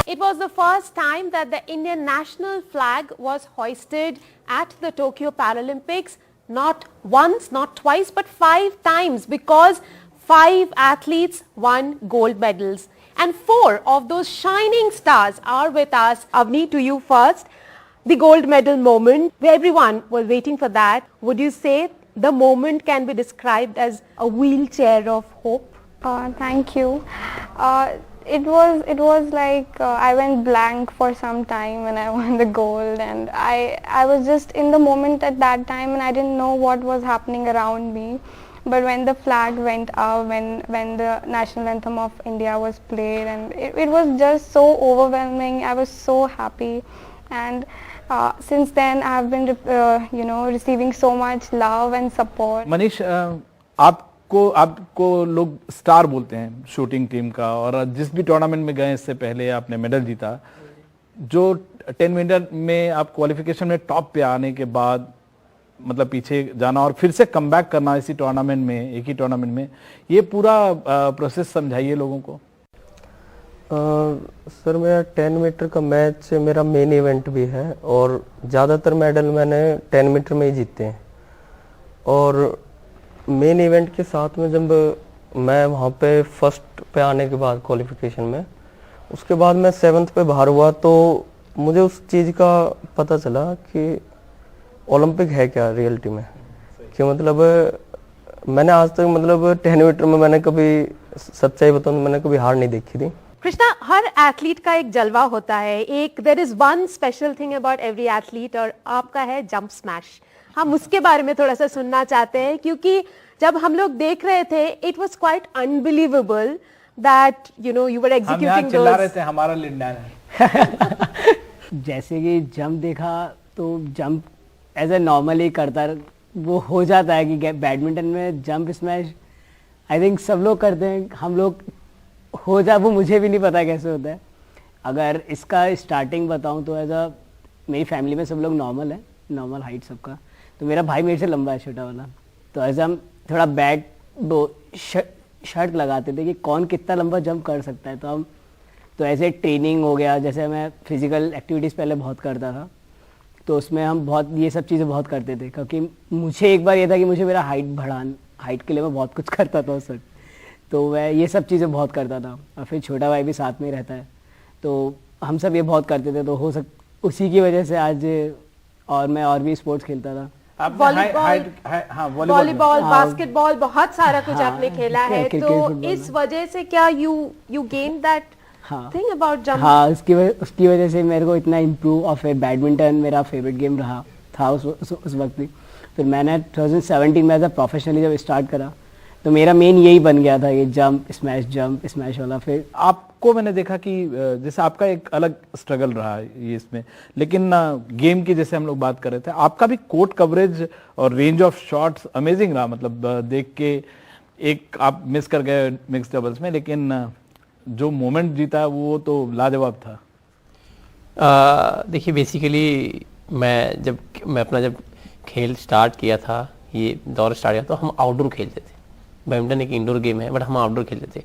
It was the first time that the Indian national flag was hoisted at the Tokyo Paralympics. Not once, not twice, but 5 times, because 5 athletes won gold medals. And 4 of those shining stars are with us. Avni, to you first. The gold medal moment, where everyone was waiting for that. Would you say the moment can be described as a wheelchair of hope? Thank you. It was like I went blank for some time when I won the gold, and I was just in the moment at that time, and I didn't know what was happening around me. But when the flag went up, when the national anthem of India was played, and it was just so overwhelming. I was so happy, and since then I have been receiving so much love and support. Manish, आपको लोग star बोलते हैं shooting team का, और जिस भी tournament में गए इससे पहले आपने मेडल जीता। जो 10 मीटर में आप क्वालिफिकेशन में टॉप पे आने के बाद मतलब पीछे जाना और फिर से कमबैक करना इसी टूर्नामेंट में, एक ही टूर्नामेंट में, ये पूरा प्रोसेस समझाइए लोगों को। सर, मेरा 10 मीटर का मैच मेरा मेन इवेंट भी है, और ज़्यादातर मेडल मैंने 10 मीटर में ही जीते हैं। और मेन इवेंट के साथ में जब मैं वहाँ पे फर्स्ट पे आने के बाद क्वालिफिकेशन में, उसके बाद मैं 7th पे बाहर हुआ, तो मुझे उस चीज़ का पता चला कि ओलंपिक है क्या रियलिटी में। कि मतलब मैंने आज तक मतलब 10 मीटर में मैंने कभी, सच्चाई बताऊं, मैंने कभी हार नहीं देखी थी। कृष्णा, हर एथलीट का एक जलवा होता है, एक there is one special thing about every athlete, और आपका है जंप स्मैश। हम उसके बारे में थोड़ा सा सुनना चाहते हैं, क्योंकि जब हम लोग देख रहे थे it was quite unbelievable that you were executing चिल्ला रहे थे हमारा लिंडन है। जैसे कि जंप देखा तो जंप एज ए नॉर्मली करता वो हो जाता है कि बैडमिंटन में जंप स्मैश आई थिंक सब लोग करते हैं, हम लोग हो जाए, वो मुझे भी नहीं पता कैसे होता है। अगर इसका स्टार्टिंग बताऊं तो एज अ मेरी फैमिली में सब लोग नॉर्मल है, नॉर्मल हाइट सबका। तो मेरा भाई मेरे से लंबा है, छोटा वाला, तो ऐसे हम थोड़ा बैक शर्ट लगाते थे कि कौन कितना लंबा जंप कर सकता है। तो हम तो ऐसे ट्रेनिंग हो गया, जैसे मैं फिजिकल एक्टिविटीज़ पहले बहुत करता था, तो उसमें हम बहुत ये सब चीज़ें बहुत करते थे, क्योंकि मुझे एक बार ये था कि मुझे मेरा हाइट के लिए मैं बहुत कुछ करता था उस वक्त, तो मैं ये सब चीज़ें बहुत करता था। और फिर छोटा भाई भी साथ में ही रहता है, तो हम सब ये बहुत करते थे। तो उसी की वजह से आज और मैं और भी स्पोर्ट्स खेलता था। वॉलीबॉल, बास्केटबॉल, बहुत सारा कुछ आपने खेला है, तो इस वजह से क्या you gain that thing about jump? हाँ, उसकी वजह से मेरे को इतना इम्प्रूव। और फिर बैडमिंटन मेरा फेवरेट गेम रहा था उस वक्त भी। फिर मैंने 2017 में एज अ प्रोफेशनली जब स्टार्ट करा, तो मेरा मेन यही बन गया था, ये जंप स्मैश वाला। फिर आपको मैंने देखा कि जैसे आपका एक अलग स्ट्रगल रहा है ये इसमें, लेकिन गेम की जैसे हम लोग बात कर रहे थे, आपका भी कोर्ट कवरेज और रेंज ऑफ शॉट्स अमेजिंग रहा। मतलब देख के एक आप मिस कर गए मिक्स डबल्स में, लेकिन जो मोमेंट जीता वो तो लाजवाब था। देखिए, बेसिकली मैं अपना जब खेल स्टार्ट किया था, ये दौर स्टार्ट किया, तो हम आउटडोर खेलते थे। बैडमिंटन एक इंडोर गेम है, बट हम आउटडोर खेलते थे,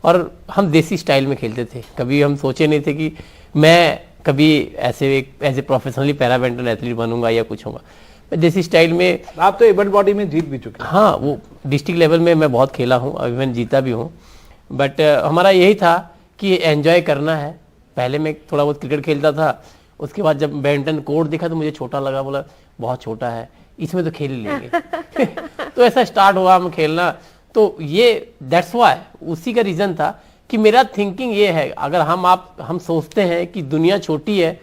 और हम देसी स्टाइल में खेलते थे। कभी हम सोचे नहीं थे कि मैं कभी ऐसे प्रोफेशनली पैरा बैडमिंटन एथलीट बनूंगा या कुछ होगा। मैं देसी स्टाइल में। आप तो इवेंट बॉडी में जीत भी चुके हैं। हाँ, वो डिस्ट्रिक्ट लेवल में मैं बहुत खेला हूँ, इवेंट जीता भी हूँ, बट हमारा यही था कि एंजॉय करना है। पहले मैं थोड़ा बहुत क्रिकेट खेलता था, उसके बाद जब बैडमिंटन कोर्ट दिखा तो मुझे छोटा लगा, बोला बहुत छोटा है, इसमें तो खेल लेंगे। तो ऐसा स्टार्ट हुआ हम खेलना। तो ये दैट्स व्हाई, उसी का रीजन था कि मेरा थिंकिंग ये है, अगर हम सोचते हैं कि दुनिया छोटी है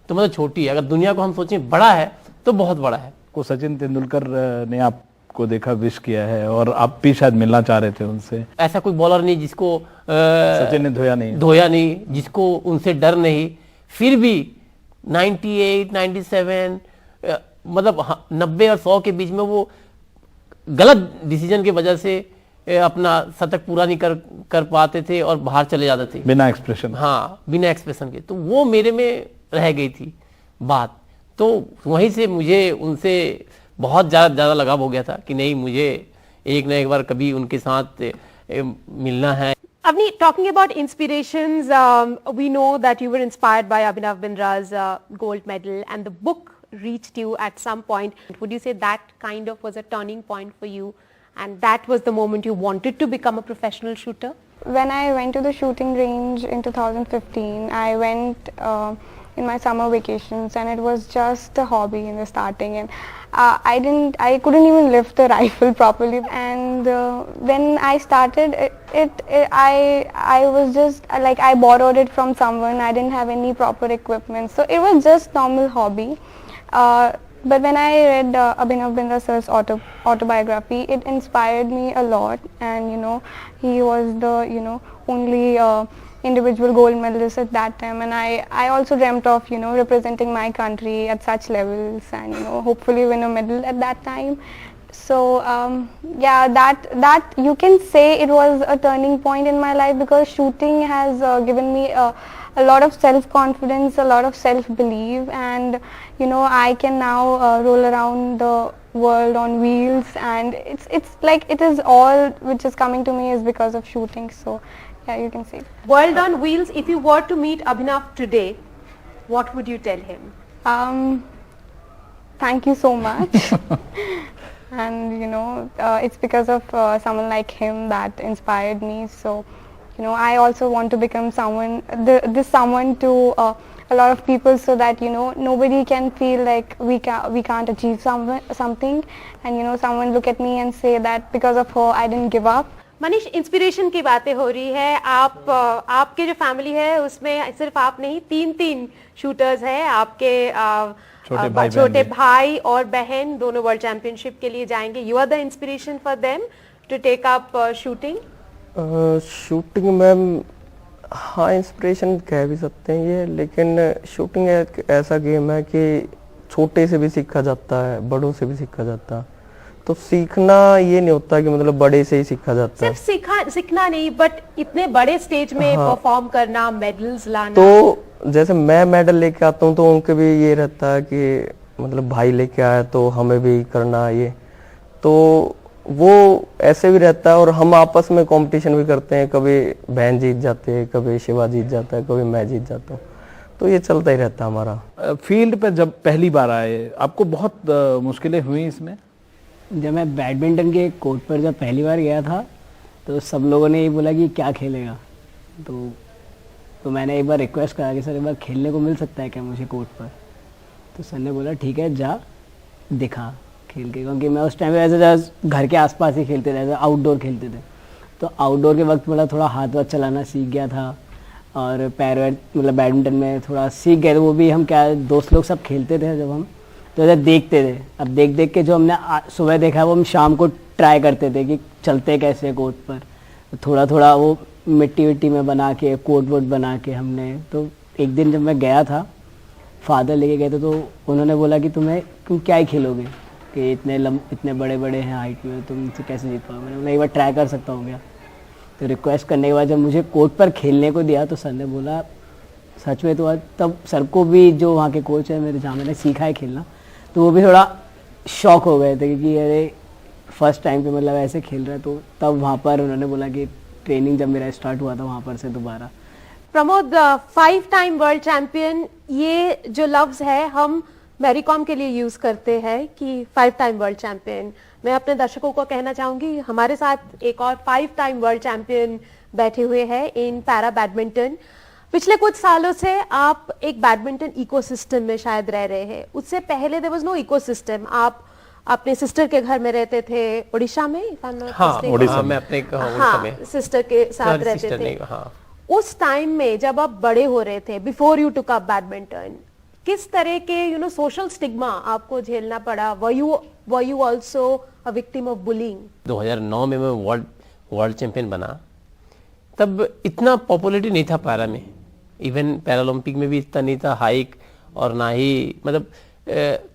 तो मतलब छोटी है, अगर दुनिया को हम सोचें बड़ा है तो बहुत बड़ा है। को सचिन तेंदुलकर ने आपको देखा, विश किया है, और आप भी शायद मिलना चाह रहे थे उनसे। ऐसा कोई बॉलर नहीं जिसको सचिन ने धोया नहीं, जिसको उनसे डर नहीं। फिर भी 98, 97 मतलब 90 और 100 के बीच में वो गलत डिसीजन की वजह से अपना शतक पूरा नहीं कर पाते थे और बाहर चले जाते थे बिना एक्सप्रेशन। हाँ, बिना एक्सप्रेशन के। तो वो मेरे में रह गई थी बात, तो वहीं से मुझे उनसे बहुत ज़्यादा लगाव हो गया था कि नहीं, मुझे एक ना एक बार कभी उनके साथ मिलना है। Avni, talking about inspirations, we know that you were inspired by Abhinav Bindra's gold medal, and the book reached you at some point. Would you say that kind of was a turning point for you, and that was the moment you wanted to become a professional shooter? When I went to the shooting range in 2015, I went in my summer vacations, and it was just a hobby in the starting, and I couldn't even lift the rifle properly. And when I started, I was just like, I borrowed it from someone. I didn't have any proper equipment, so it was just normal hobby. But when I read Abhinav Bindra sir's autobiography, it inspired me a lot. And he was the only individual gold medalist at that time, and I also dreamt of representing my country at such levels, and hopefully win a medal at that time. So yeah, that you can say it was a turning point in my life, because shooting has given me a lot of self-confidence, a lot of self-belief, and I can now roll around the world on wheels, and it's like it is all which is coming to me is because of shooting. So yeah, you can say. World on wheels. If you were to meet Abhinav today, what would you tell him? Thank you so much. And it's because of someone like him that inspired me. So I also want to become someone to a lot of people, so that nobody can feel like we can't achieve something, and someone look at me and say that because of her I didn't give up. Manish, inspiration की बातें हो रही है. आपके जो family है उसमें सिर्फ आप नहीं, तीन शूटर्स हैं. आपके छोटे भाई और बहन दोनों वर्ल्ड चैंपियनशिप के लिए जाएंगे. You are the inspiration for them to take up shooting. Shooting ma'am, हाँ, इंस्पिरेशन कह भी सकते हैं ये, लेकिन शूटिंग एक ऐसा गेम है कि छोटे से भी सीखा जाता है, बड़ों से भी सीखा जाता है. तो सीखना ये नहीं होता कि मतलब बड़े से ही सीखा जाता है. सिर्फ सीखना नहीं, बट इतने बड़े स्टेज में परफॉर्म करना, मेडल्स लाना. तो जैसे मैं मेडल लेके आता हूँ, तो उनके भी ये रहता है कि मतलब भाई लेके आया तो हमें भी करना ये. तो वो ऐसे भी रहता है, और हम आपस में कंपटीशन भी करते हैं. कभी बहन जीत जाते हैं, कभी शिवा जीत जाता है, कभी मैं जीत जाता हूँ. तो ये चलता ही रहता है हमारा. फील्ड पे जब पहली बार आए, आपको बहुत मुश्किलें हुई इसमें? जब मैं बैडमिंटन के कोर्ट पर जब पहली बार गया था, तो सब लोगों ने ये बोला कि क्या खेलेगा. तो मैंने एक बार रिक्वेस्ट करा कि सर एक बार खेलने को मिल सकता है क्या मुझे कोर्ट पर. तो सर ने बोला ठीक है, जा दिखा खेल के. क्योंकि मैं उस टाइम पे ऐसे घर के आसपास ही खेलते थे, आउटडोर खेलते थे. तो आउटडोर के वक्त मतलब थोड़ा हाथ वाथ चलाना सीख गया था, और पैर वैर मतलब बैडमिंटन में थोड़ा सीख गए. तो वो भी हम क्या दोस्त लोग सब खेलते थे जब हम, तो ऐसे देखते थे. अब देख के जो हमने सुबह देखा वो हम शाम को ट्राई करते थे कि चलते कैसे कोर्ट पर. तो थोड़ा वो मिट्टी में बना के कोर्ट वोट बना के हमने. तो एक दिन जब मैं गया था, फादर लेके गए थे, तो उन्होंने बोला कि तुम क्या ही खेलोगे, कि इतने बड़े हैं हाइट में, तुम इनसे कैसे जीत पाओगे. मैंने बोला एक बार ट्राई कर सकता हूँ क्या. तो रिक्वेस्ट करने के बाद जब मुझे कोर्ट पर खेलने को दिया, तो सर ने बोला सच में. तो तब सर को भी, जो वहाँ के कोच है मेरे, जहाँ मैंने सीखा है खेलना, तो वो भी थोड़ा शॉक हो गए थे कि अरे फर्स्ट टाइम पे मतलब ऐसे खेल रहा है. तो तब वहाँ पर उन्होंने बोला कि ट्रेनिंग जब मेरा स्टार्ट हुआ था वहाँ पर से दोबारा. प्रमोद, 5 टाइम वर्ल्ड चैंपियन, ये जो लफ्ज है हम मैरी कॉम के लिए यूज करते हैं कि 5 टाइम वर्ल्ड चैंपियन. मैं अपने दर्शकों को कहना चाहूंगी, हमारे साथ एक और 5 टाइम वर्ल्ड चैंपियन बैठे हुए हैं इन पैरा बैडमिंटन. पिछले कुछ सालों से आप एक बैडमिंटन इकोसिस्टम में शायद रह रहे हैं. उससे पहले देयर वाज नो इकोसिस्टम. आप अपने सिस्टर के घर में रहते थे उड़ीसा में. हाँ, उड़ीसा में अपने उड़ीसा में सिस्टर के साथ रहते थे. उस टाइम में जब आप बड़े हो रहे थे, before you took up badminton, किस तरह के सोशल स्टिग्मा आपको झेलना पड़ा? Were you also a victim of bullying? 2009 में मैं वर्ल्ड चैंपियन बना. तब इतना पॉपुलरिटी नहीं था पैरा में. इवन पैरालंपिक में भी इतना नहीं था हाइक, और ना ही मतलब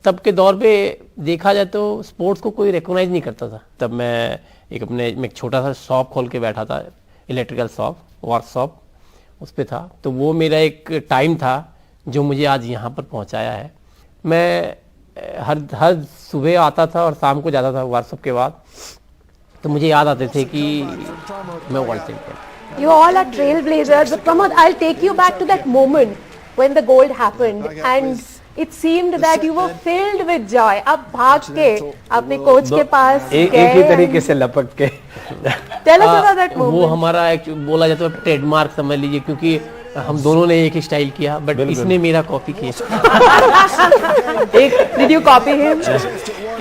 तब के दौर पे देखा जाए तो स्पोर्ट्स को कोई रिकॉग्नाइज नहीं करता था. तब मैं एक छोटा सा शॉप खोल के बैठा था, इलेक्ट्रिकल शॉप, वर्कशॉप, उस पे था. तो वो मेरा एक टाइम था जो मुझे आज यहाँ पर पहुँचाया है. मैं हर सुबह आता था और शाम को जाता था वर्कशॉप के बाद. तो मुझे याद आते थे कि मैं world champion. You all are trailblazers. But Pramod, I'll take you back to that moment when the gold happened, and it seemed that you were filled with joy. अब भाग के अपने कोच के पास एक ही तरीके से लपक के Tell us about that moment. वो हमारा बोला जाता है ट्रेडमार्क समझ लीजिए, क्योंकि हम दोनों ने एक ही स्टाइल किया, बट इसने मेरा कॉपी किया। Did you copy him?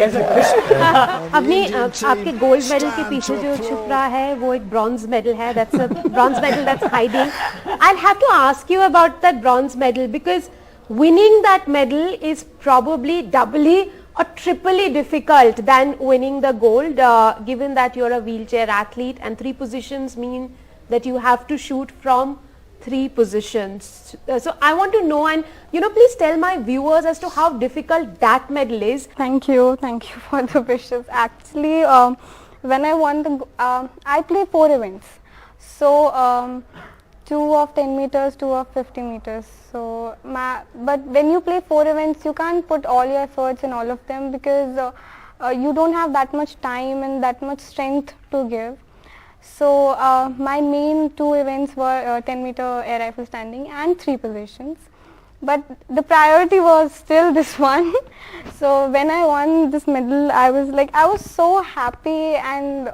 अपनी आपके गोल्ड मेडल के पीछे जो छुप रहा है वो एक ब्रॉन्ज मेडल है. That's a bronze medal that's hiding. I'll have to ask you about that bronze medal, because winning that medal is probably doubly or triply difficult than winning the gold, given that you're a wheelchair athlete and 3 positions mean that you have to shoot from 3 positions. So I want to know, and please tell my viewers as to how difficult that medal is. Thank you for the wishes. Actually, when I won I play 4 events. So 2 of 10 meters, 2 of 50 meters. So, but when you play 4 events, you can't put all your efforts in all of them, because you don't have that much time and that much strength to give. So my main 2 events were 10 meter air rifle standing and 3 positions. But the priority was still this one. So when I won this medal, I was so happy, and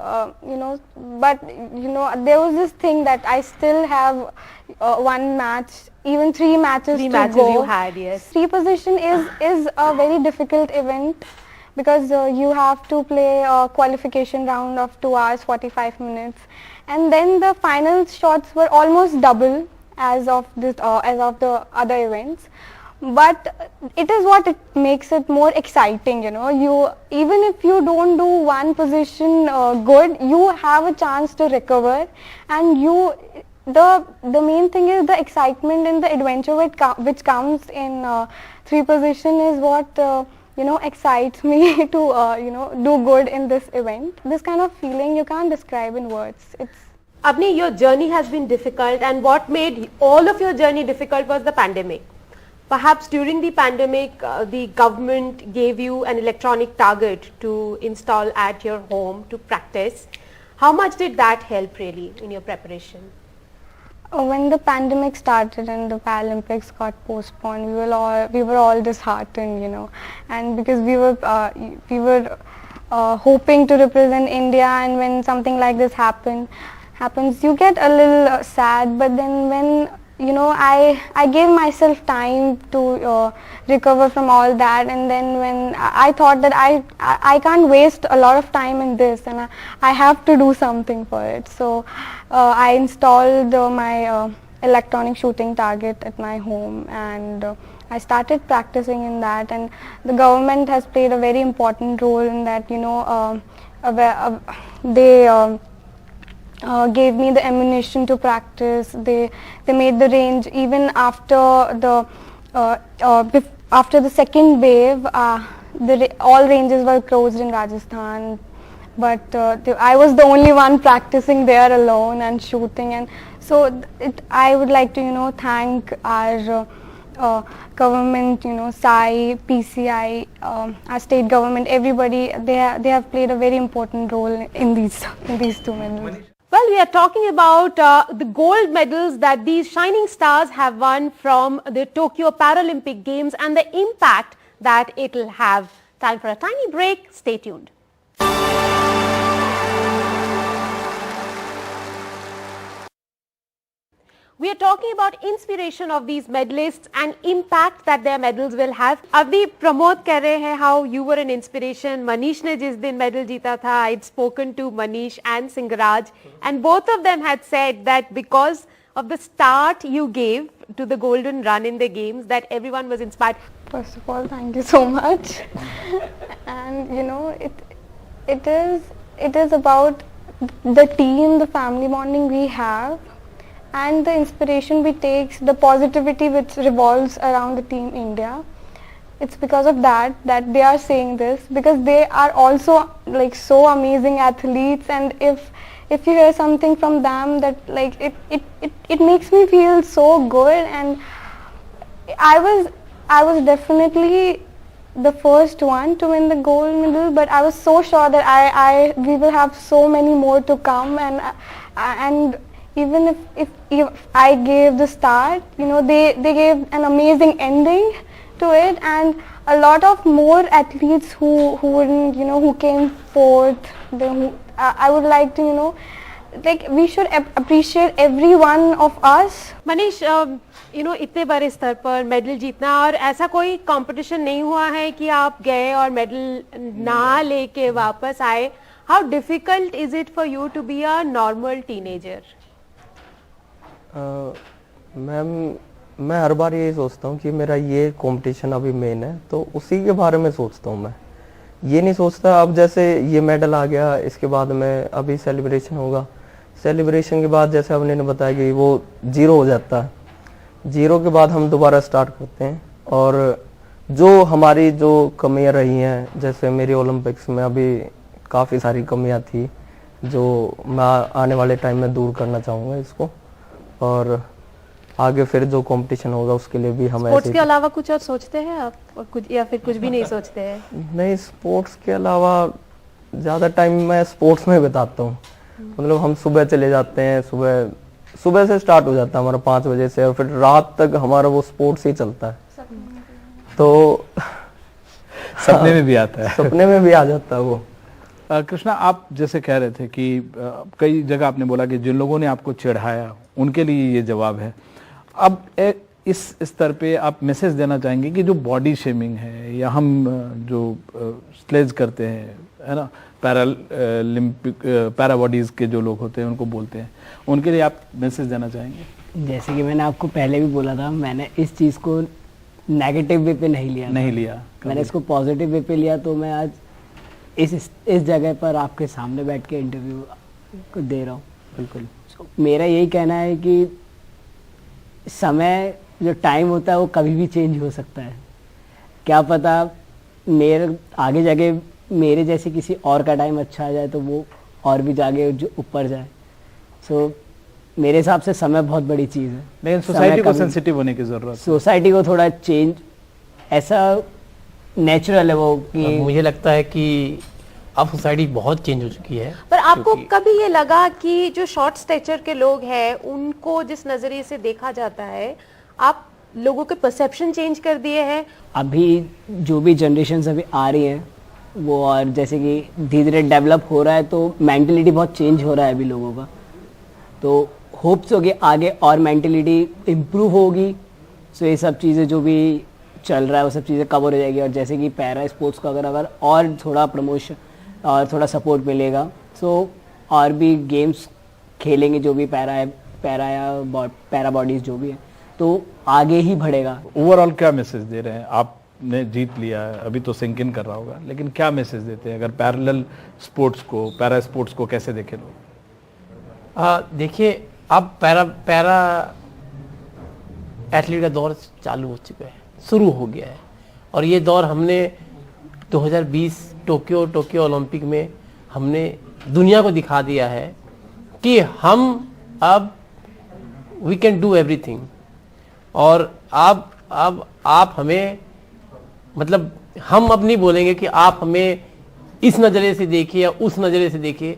but there was this thing that I still have 1 match, even 3 matches to matches go. you had, yes. 3 position is a very difficult event, because you have to play a qualification round of 2 hours 45 minutes, and then the final shots were almost double as of the other events. But it is what it makes it more exciting. You, even if you don't do one position good, you have a chance to recover, and the main thing is the excitement and the adventure which comes in 3 position is what excites me to do good in this event. This kind of feeling you can't describe in words. Avni, your journey has been difficult, and what made all of your journey difficult was the pandemic. Perhaps during the pandemic, the government gave you an electronic target to install at your home to practice. How much did that help really in your preparation? When the pandemic started and the Paralympics got postponed, we were all disheartened, and because we were hoping to represent India, and when something like this happens, you get a little sad. But then when I gave myself time to recover from all that, and then when I thought that I can't waste a lot of time in this, and I have to do something for it. So I installed my electronic shooting target at my home, and I started practicing in that. And the government has played a very important role in that. They gave me the ammunition to practice. They made the range even after the second wave. All ranges were closed in Rajasthan, but I was the only one practicing there alone and shooting. And so I would like to thank our government, SAI, PCI, our state government, everybody. They have played a very important role in these 2 medals. Well, we are talking about the gold medals that these shining stars have won from the Tokyo Paralympic Games and the impact that it will have. Time for a tiny break. Stay tuned. We are talking about inspiration of these medalists and impact that their medals will have. अभी प्रमोद कह रहे हैं how you were an inspiration. Manish ने जिस दिन medal जीता था, I'd spoken to Manish and Singaraj, and both of them had said that because of the start you gave to the golden run in the games, that everyone was inspired. First of all, thank you so much. And it is about the team, the family bonding we have, and the inspiration we take, the positivity which revolves around the team India. It's because of that they are saying this, because they are also so amazing athletes, and if you hear something from them, that it makes me feel so good. And I was definitely the first one to win the gold medal, but I was so sure that we will have so many more to come, and even if I gave the start, they gave an amazing ending to it, and a lot of more athletes who wouldn't, who came fourth. I would like to, like we should appreciate every one of us. Manish, इतने बड़े स्तर पर medal जीतना, और ऐसा कोई competition नहीं हुआ है कि आप गए और मेडल ना लेके वापस आए. How difficult is it for you to be a normal teenager? Ma'am, मैं हर बार यही सोचता हूँ कि मेरा ये कंपटीशन अभी मेन है, तो उसी के बारे में सोचता हूँ. मैं ये नहीं सोचता अब जैसे ये मेडल आ गया, इसके बाद में अभी सेलिब्रेशन होगा, सेलिब्रेशन के बाद जैसे आपने बताया कि वो 0 हो जाता है, 0 के बाद हम दोबारा स्टार्ट करते हैं. और जो हमारी जो कमियां रही हैं, जैसे मेरी ओलंपिक्स में अभी काफ़ी सारी कमियां थी, जो मैं आने वाले टाइम में दूर करना चाहूँगा इसको. और आगे फिर जो कंपटीशन होगा उसके लिए भी हम स्पोर्ट्स के अलावा कुछ और सोचते हैं आप, और कुछ, या फिर कुछ भी नहीं सोचते हैं? नहीं, स्पोर्ट्स के अलावा ज़्यादा टाइम मैं स्पोर्ट्स में बिताता हूँ. मतलब हम सुबह चले जाते हैं, सुबह से स्टार्ट हो जाता है हमारा 5 बजे से, और फिर रात तक हमारा वो स्पोर्ट्स ही चलता है. तो सपने में भी आता है. सपने में भी आ जाता है वो. कृष्णा, आप जैसे कह रहे थे कि कई जगह आपने बोला कि जिन लोगों ने आपको चिढ़ाया उनके लिए ये जवाब है. अब इस स्तर पे आप मैसेज देना चाहेंगे कि जो बॉडी शेमिंग है, या हम जो स्लेज करते हैं, है ना, पैरा बॉडीज के जो लोग होते हैं उनको बोलते हैं, उनके लिए आप मैसेज देना चाहेंगे? जैसे कि मैंने आपको पहले भी बोला था, मैंने इस चीज़ को नेगेटिव वे पे नहीं लिया. मैंने इसको पॉजिटिव वे पे लिया. तो मैं आज इस जगह पर आपके सामने बैठ के इंटरव्यू को दे रहा हूँ. बिल्कुल. मेरा यही कहना है कि समय, जो टाइम होता है वो कभी भी चेंज हो सकता है. क्या पता मेरे आगे जाके मेरे जैसे किसी और का टाइम अच्छा आ जाए तो वो और भी जाके जो ऊपर जाए. सो मेरे हिसाब से समय बहुत बड़ी चीज़ है. लेकिन सोसाइटी को सेंसिटिव होने की जरूरत है. सोसाइटी को थोड़ा चेंज, ऐसा नेचुरल है वो कि मुझे लगता है कि अब सोसाइटी बहुत चेंज हो चुकी है. पर आपको कभी ये लगा कि जो शॉर्ट स्टेचर के लोग हैं उनको जिस नजरिए से देखा जाता है, आप लोगों के परसेप्शन चेंज कर दिए हैं? अभी जो भी जनरेशन अभी आ रही है वो, और जैसे कि धीरे धीरे डेवलप हो रहा है, तो मेंटलिटी बहुत चेंज हो रहा है अभी लोगों का. तो होप्स हो कि आगे और मेंटलिटी इम्प्रूव होगी. सो ये सब चीज़ें जो भी चल रहा है वो सब चीज़ें कवर हो जाएगी. और जैसे कि पैरा स्पोर्ट्स को अगर और थोड़ा प्रमोशन और थोड़ा सपोर्ट मिलेगा, सो और भी गेम्स खेलेंगे जो भी पैरा बॉडीज जो भी है, तो आगे ही बढ़ेगा. ओवरऑल क्या मैसेज दे रहे हैं? आपने जीत लिया है, अभी तो सिंक इन कर रहा होगा, लेकिन क्या मैसेज देते हैं अगर पैरेलल स्पोर्ट्स को, पैरा स्पोर्ट्स को कैसे देखें लोग? देखिए, अब पैरा एथलीट का दौर चालू हो चुका है, शुरू हो गया है. और ये दौर हमने 2020 टोक्यो ओलंपिक में हमने दुनिया को दिखा दिया है कि हम अब वी कैन डू एवरीथिंग. और अब आप हमें, मतलब हम अब नहीं बोलेंगे कि आप हमें इस नज़रिए से देखिए या उस नज़रिए से देखिए.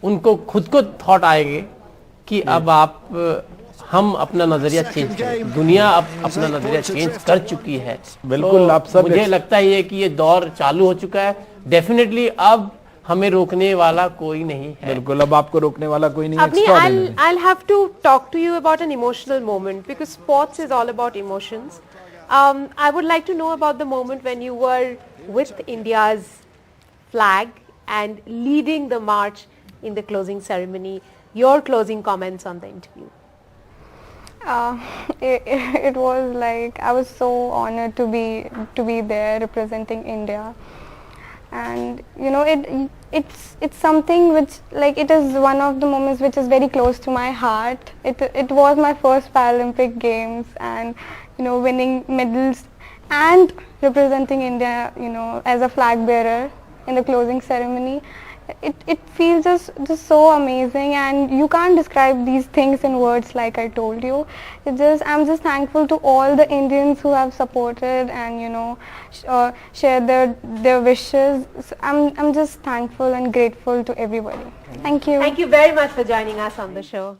उनको खुद को थॉट आएंगे कि अब हम अपना नजरिया चेंज करें. दुनिया अब अपना नजरिया चेंज कर चुकी है. बिल्कुल. तो आप सब मुझे लगता है कि ये दौर चालू हो चुका है. डेफिनेटली अब हमें रोकने वाला कोई नहीं है. बिल्कुल, अब आपको रोकने वाला कोई नहीं है. Abni, I'll have to talk to you about an emotional moment, because sports is all about emotions. I would like to know about the moment when you were with India's flag and leading the march in the closing ceremony. Your closing comments on the interview. It was like I was so honored to be there representing India, and it's something which, like, it is one of the moments which is very close to my heart. It was my first Paralympic Games, and winning medals and representing India as a flag bearer in the closing ceremony. It feels just so amazing, and you can't describe these things in words, like I told you. I'm just thankful to all the Indians who have supported and shared their wishes. So I'm just thankful and grateful to everybody. Thank you. Thank you very much for joining us on the show.